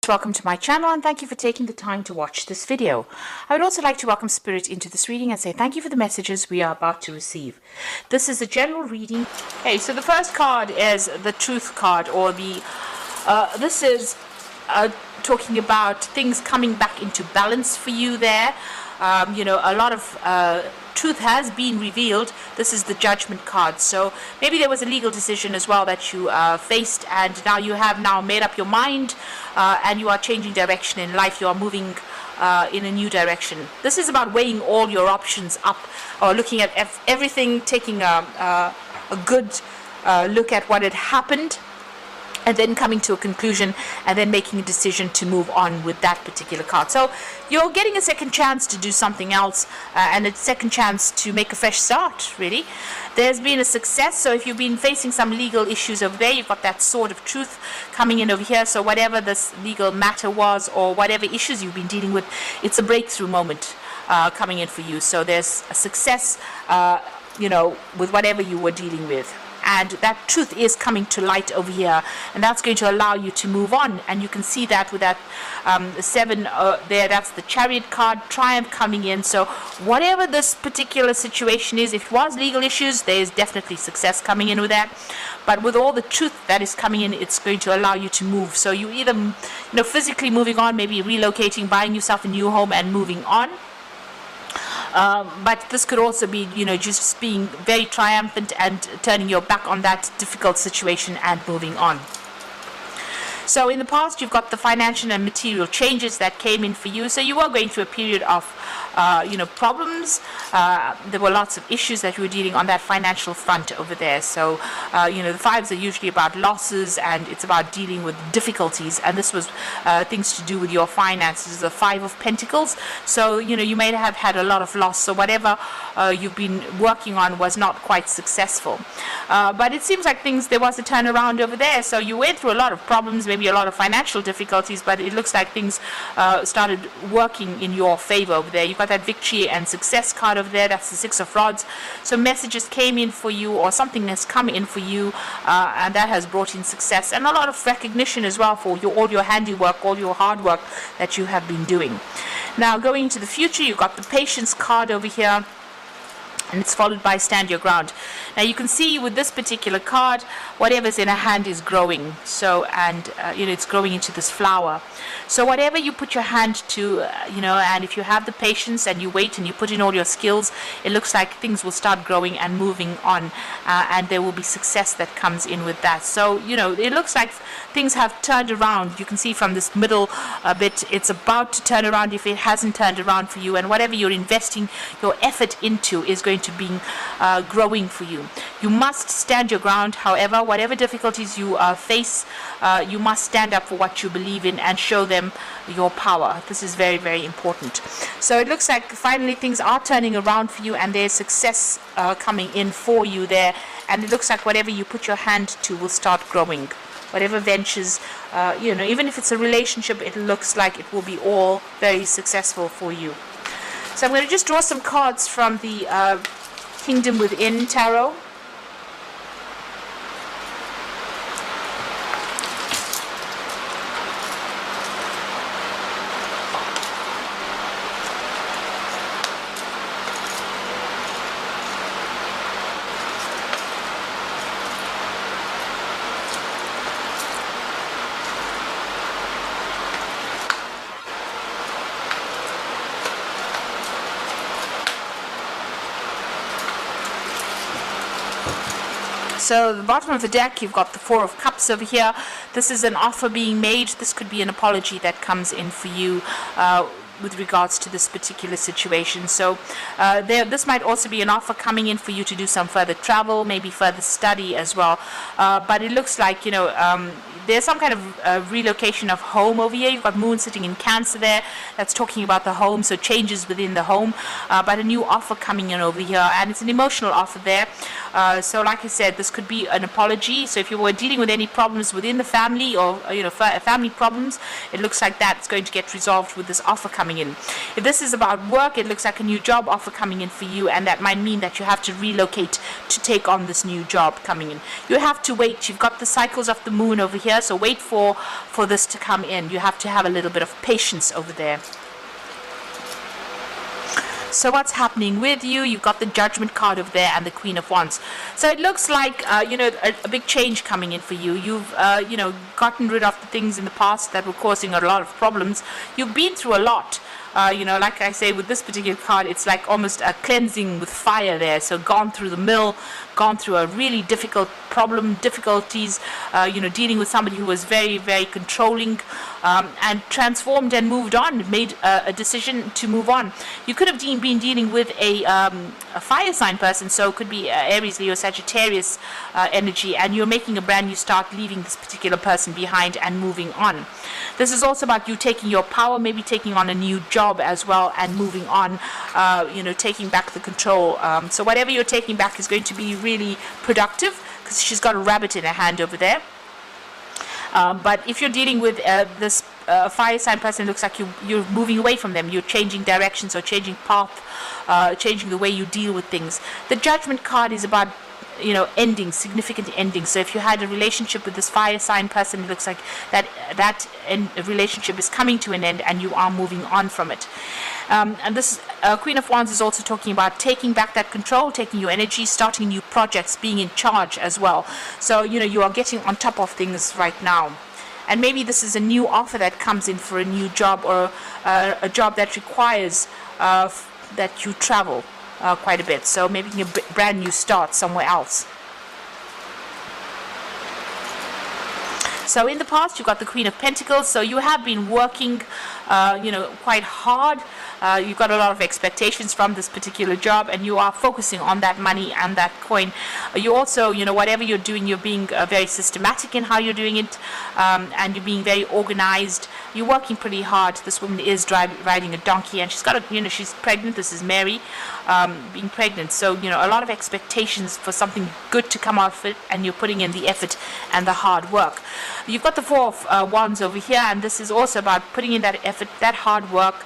Welcome to my channel and thank you for taking the time to watch this video. I would also like to welcome Spirit into this reading and say thank you for the messages we are about to receive. This is a general reading. Okay, so the first card is the Truth card, or the this is talking about things coming back into balance for you there. A lot of truth has been revealed. This is the Judgment card. So maybe there was a legal decision as well that you faced, and now you have made up your mind, and you are changing direction in life. You are moving in a new direction. This is about weighing all your options up, or looking at everything, taking a good look at what had happened, and then coming to a conclusion, and then making a decision to move on with that particular card. So you're getting a second chance to do something else, and a second chance to make a fresh start, really. There's been a success, so if you've been facing some legal issues over there, you've got that Sword of Truth coming in over here. So whatever this legal matter was, or whatever issues you've been dealing with, it's a breakthrough moment coming in for you. So there's a success, with whatever you were dealing with. And that truth is coming to light over here, and that's going to allow you to move on. And you can see that with that 7 there, that's the Chariot card, Triumph coming in. So whatever this particular situation is, if it was legal issues, there is definitely success coming in with that. But with all the truth that is coming in, it's going to allow you to move. So you either physically moving on, maybe relocating, buying yourself a new home and moving on. But this could also be, just being very triumphant and turning your back on that difficult situation and moving on. So in the past, you've got the financial and material changes that came in for you. So you were going through a period of, problems. There were lots of issues that you were dealing on that financial front over there. So, the fives are usually about losses, and it's about dealing with difficulties. And this was things to do with your finances, the 5 of Pentacles. So, you may have had a lot of loss. So whatever you've been working on was not quite successful. But it seems like there was a turnaround over there. So you went through a lot of problems, maybe a lot of financial difficulties, but it looks like things started working in your favor over there. You've got that victory and success card over there. That's the 6 of Rods. So messages came in for you, or something has come in for you, and that has brought in success and a lot of recognition as well for all your handiwork, all your hard work that you have been doing. Now going into the future, you've got the Patience card over here, and it's followed by Stand Your Ground. Now you can see with this particular card, whatever's in a hand is growing. So, and it's growing into this flower. So whatever you put your hand to, and if you have the patience and you wait and you put in all your skills, it looks like things will start growing and moving on, and there will be success that comes in with that. So, it looks like things have turned around. You can see from this middle bit, it's about to turn around if it hasn't turned around for you, and whatever you're investing your effort into is going to be growing for you. You must stand your ground. However, whatever difficulties you face, you must stand up for what you believe in and show them your power. This is very, very important. So it looks like finally things are turning around for you, and there's success coming in for you there. And it looks like whatever you put your hand to will start growing. Whatever ventures, even if it's a relationship, it looks like it will be all very successful for you. So I'm going to just draw some cards from the Kingdom Within Tarot. So the bottom of the deck, you've got the 4 of Cups over here. This is an offer being made. This could be an apology that comes in for you with regards to this particular situation. So this might also be an offer coming in for you to do some further travel, maybe further study as well. But it looks like, there's some kind of relocation of home over here. You've got Moon sitting in Cancer there. That's talking about the home, so changes within the home. But a new offer coming in over here, and it's an emotional offer there. So like I said, this could be an apology. So if you were dealing with any problems within the family, or family problems, it looks like that's going to get resolved with this offer coming coming in. If this is about work, it looks like a new job offer coming in for you, and that might mean that you have to relocate to take on this new job coming in. You have to wait. You've got the cycles of the moon over here, so wait for this to come in. You have to have a little bit of patience over there. So what's happening with you? You've got the Judgment card over there and the Queen of Wands. So it looks like, a big change coming in for you. You've, gotten rid of the things in the past that were causing a lot of problems. You've been through a lot. Like I say, with this particular card, it's like almost a cleansing with fire there. So gone through the mill, gone through a really difficult problem, difficulties, dealing with somebody who was very, very controlling, and transformed and moved on, made a decision to move on. You could have been dealing with a fire sign person, so it could be Aries, Leo, Sagittarius energy, and you're making a brand new start, leaving this particular person behind and moving on. This is also about you taking your power, maybe taking on a new job as well and moving on, taking back the control. So whatever you're taking back is going to be really productive, because she's got a rabbit in her hand over there. But if you're dealing with this fire sign person, it looks like you're moving away from them. You're changing directions or changing path, changing the way you deal with things. The Judgment card is about ending, significant ending. So if you had a relationship with this fire sign person, it looks like that relationship is coming to an end and you are moving on from it. And this Queen of Wands is also talking about taking back that control, taking your energy, starting new projects, being in charge as well. So you are getting on top of things right now. And maybe this is a new offer that comes in for a new job, or a job that requires that you travel quite a bit, so making a brand new start somewhere else. So in the past, you've got the Queen of Pentacles, so you have been working quite hard. You've got a lot of expectations from this particular job, and you are focusing on that money and that coin. You also, whatever you're doing, you're being very systematic in how you're doing it, and you're being very organized. You're working pretty hard. This woman is riding a donkey, and she's got she's pregnant. This is Mary, being pregnant. So, a lot of expectations for something good to come out of it, and you're putting in the effort and the hard work. You've got the Four of Wands over here, and this is also about putting in that effort, that hard work,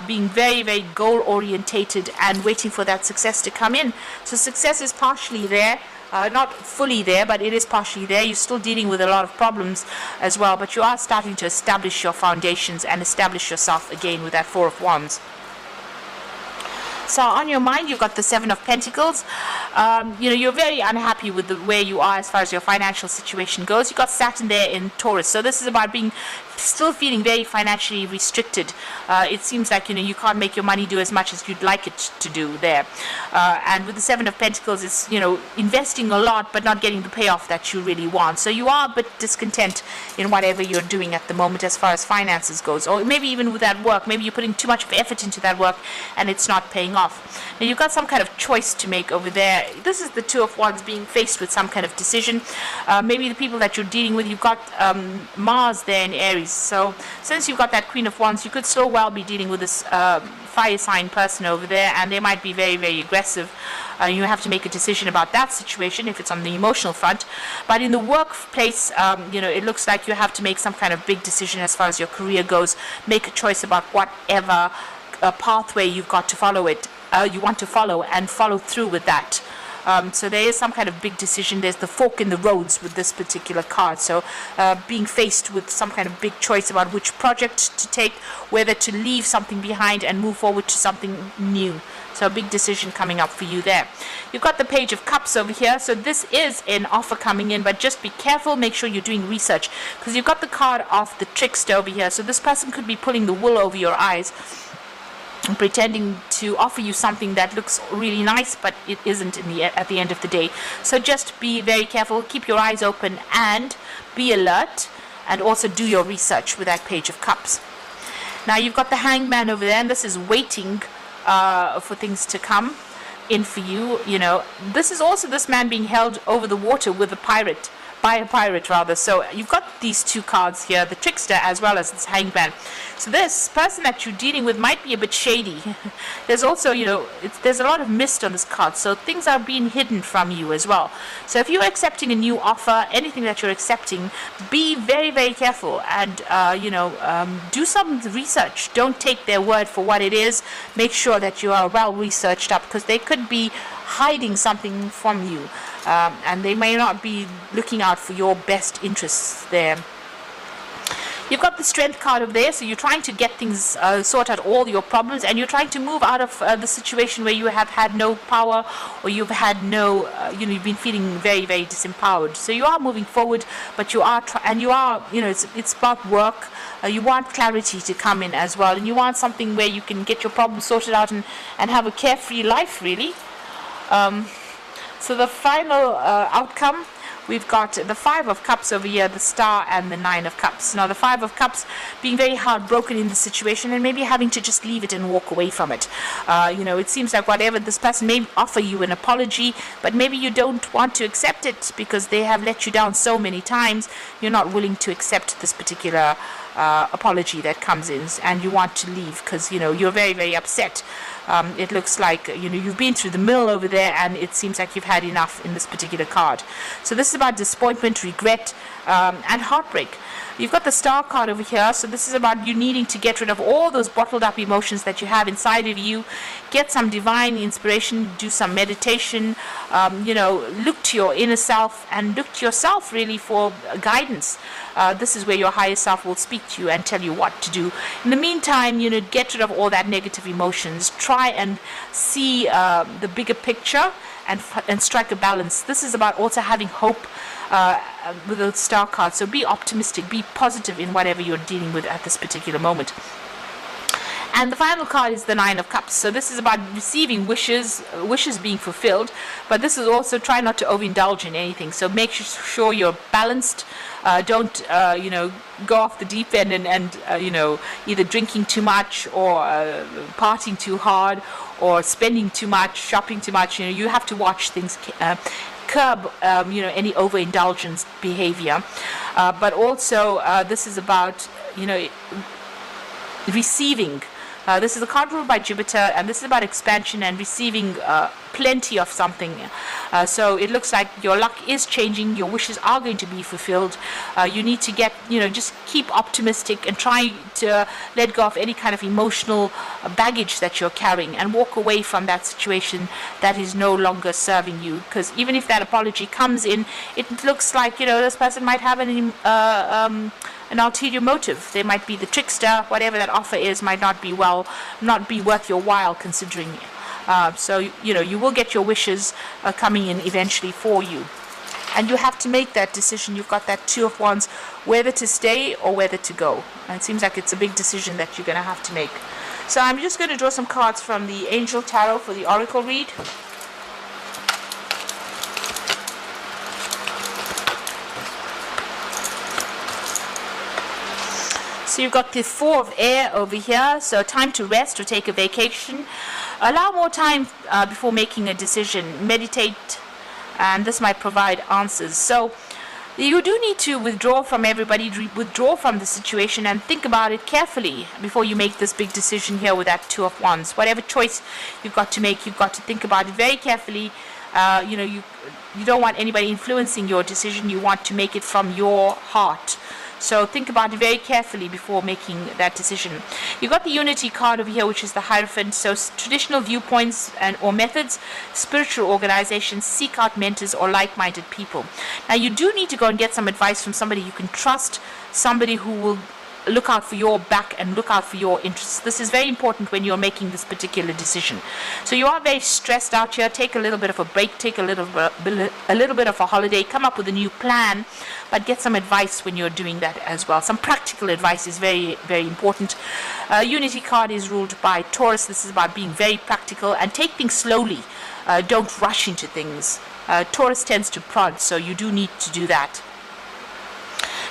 being very, very goal orientated and waiting for that success to come in. So success is partially there, not fully there, but it is partially there. You're still dealing with a lot of problems as well, but you are starting to establish your foundations and establish yourself again with that Four of Wands. So on your mind, you've got the Seven of Pentacles. You're very unhappy with where you are as far as your financial situation goes. You've got Saturn there in Taurus. So this is about still feeling very financially restricted. It seems like, you can't make your money do as much as you'd like it to do there. And with the Seven of Pentacles, it's, investing a lot, but not getting the payoff that you really want. So you are a bit discontent in whatever you're doing at the moment as far as finances goes. Or maybe even with that work, maybe you're putting too much of effort into that work and it's not paying off. Now you've got some kind of choice to make over there. This is the Two of Wands being faced with some kind of decision. Maybe the people that you're dealing with, you've got Mars there in Aries. So since you've got that Queen of Wands, you could so well be dealing with this fire sign person over there, and they might be very, very aggressive. You have to make a decision about that situation if it's on the emotional front. But in the workplace, it looks like you have to make some kind of big decision as far as your career goes. Make a choice about whatever pathway you've got to follow you want to follow, and follow through with that. So there is some kind of big decision. There's the fork in the roads with this particular card. So being faced with some kind of big choice about which project to take, whether to leave something behind and move forward to something new. So a big decision coming up for you there. You've got the Page of Cups over here. So this is an offer coming in, but just be careful. Make sure you're doing research, because you've got the card of the Trickster over here. So this person could be pulling the wool over your eyes, pretending to offer you something that looks really nice, but it isn't at the end of the day. So just be very careful, keep your eyes open and be alert, and also do your research with that Page of Cups. Now you've got the Hangman over there, and this is waiting for things to come in for you. This is also this man being held over the water with a pirate by a pirate rather. So you've got these two cards here, the trickster as well as this hangman. So this person that you're dealing with might be a bit shady. There's also, there's a lot of mist on this card, so things are being hidden from you as well. So if you're accepting a new offer, anything that you're accepting, be very, very careful and, do some research. Don't take their word for what it is. Make sure that you are well researched up, because they could be hiding something from you, and they may not be looking out for your best interests there. You've got the strength card over there, so you're trying to get things, sort out all your problems, and you're trying to move out of the situation where you have had no power, or you've had no, you've been feeling very, very disempowered. So you are moving forward, but you are, it's about work. You want clarity to come in as well, and you want something where you can get your problems sorted out and have a carefree life, really. So the final outcome, we've got the Five of Cups over here, the Star, and the Nine of Cups. Now the Five of Cups being very heartbroken in the situation and maybe having to just leave it and walk away from it. It seems like whatever this person may offer you an apology, but maybe you don't want to accept it because they have let you down so many times. You're not willing to accept this particular apology that comes in, and you want to leave because you're very, very upset. It looks like you've been through the mill over there, and it seems like you've had enough in this particular card. So this is about disappointment, regret, and heartbreak. You've got the Star card over here, so this is about you needing to get rid of all those bottled up emotions that you have inside of you, get some divine inspiration, do some meditation, look to your inner self and look to yourself really for guidance. This is where your higher self will speak to you and tell you what to do. In the meantime, get rid of all that negative emotions. Try and see the bigger picture and strike a balance. This is about also having hope with the Star card. So be optimistic, be positive in whatever you're dealing with at this particular moment. And the final card is the Nine of Cups. So this is about receiving wishes being fulfilled, but this is also try not to overindulge in anything. So make sure you're balanced. Don't go off the deep end and either drinking too much or partying too hard or spending too much, shopping too much. You have to watch things. Curb any overindulgence behavior, but also this is about receiving. This is a card ruled by Jupiter, and this is about expansion and receiving plenty of something. So it looks like your luck is changing. Your wishes are going to be fulfilled. You need to get, just keep optimistic and try to let go of any kind of emotional baggage that you're carrying and walk away from that situation that is no longer serving you. Because even if that apology comes in, it looks like, this person might have an ulterior motive. They might be the trickster. Whatever that offer is might not be worth your while considering. So you will get your wishes coming in eventually for you, and you have to make that decision. You've got that Two of Wands, whether to stay or whether to go. And it seems like it's a big decision that you're going to have to make. So I'm just going to draw some cards from the Angel Tarot for the Oracle read. So you've got the Four of Air over here, so time to rest or take a vacation. Allow more time before making a decision. Meditate, and this might provide answers. So you do need to withdraw from everybody, withdraw from the situation, and think about it carefully before you make this big decision here with that Two of Wands. Whatever choice you've got to make, you've got to think about it very carefully. You don't want anybody influencing your decision. You want to make it from your heart. So think about it very carefully before making that decision. You've got the Unity card over here, which is the Hierophant. So traditional viewpoints or methods, spiritual organizations, seek out mentors or like-minded people. Now you do need to go and get some advice from somebody you can trust, somebody who will look out for your back and look out for your interests. This is very important when you're making this particular decision. So you are very stressed out here. Take a little bit of a break, take a little bit of a holiday, come up with a new plan, but get some advice when you're doing that as well. Some practical advice is very, very important. Unity card is ruled by Taurus. This is about being very practical and take things slowly. Don't rush into things. Taurus tends to prod, so you do need to do that.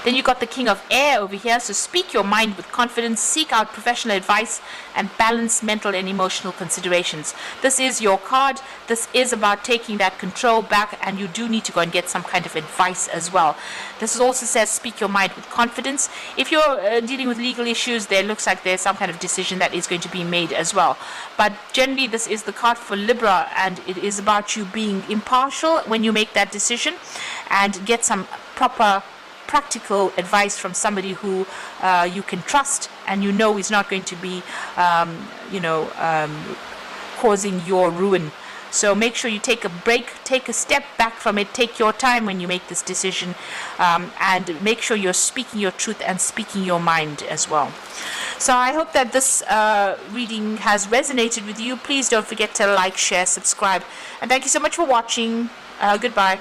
Then you got the King of Air over here. So speak your mind with confidence, seek out professional advice, and balance mental and emotional considerations. This is your card. This is about taking that control back, and you do need to go and get some kind of advice as well. This also says speak your mind with confidence. If you're dealing with legal issues, there looks like there's some kind of decision that is going to be made as well. But generally, this is the card for Libra, and it is about you being impartial when you make that decision, and get some proper practical advice from somebody who you can trust and you know is not going to be causing your ruin. So make sure you take a break, take a step back from it, take your time when you make this decision, and make sure you're speaking your truth and speaking your mind as well. So I hope that this reading has resonated with you. Please don't forget to like, share, subscribe, and thank you so much for watching. Goodbye.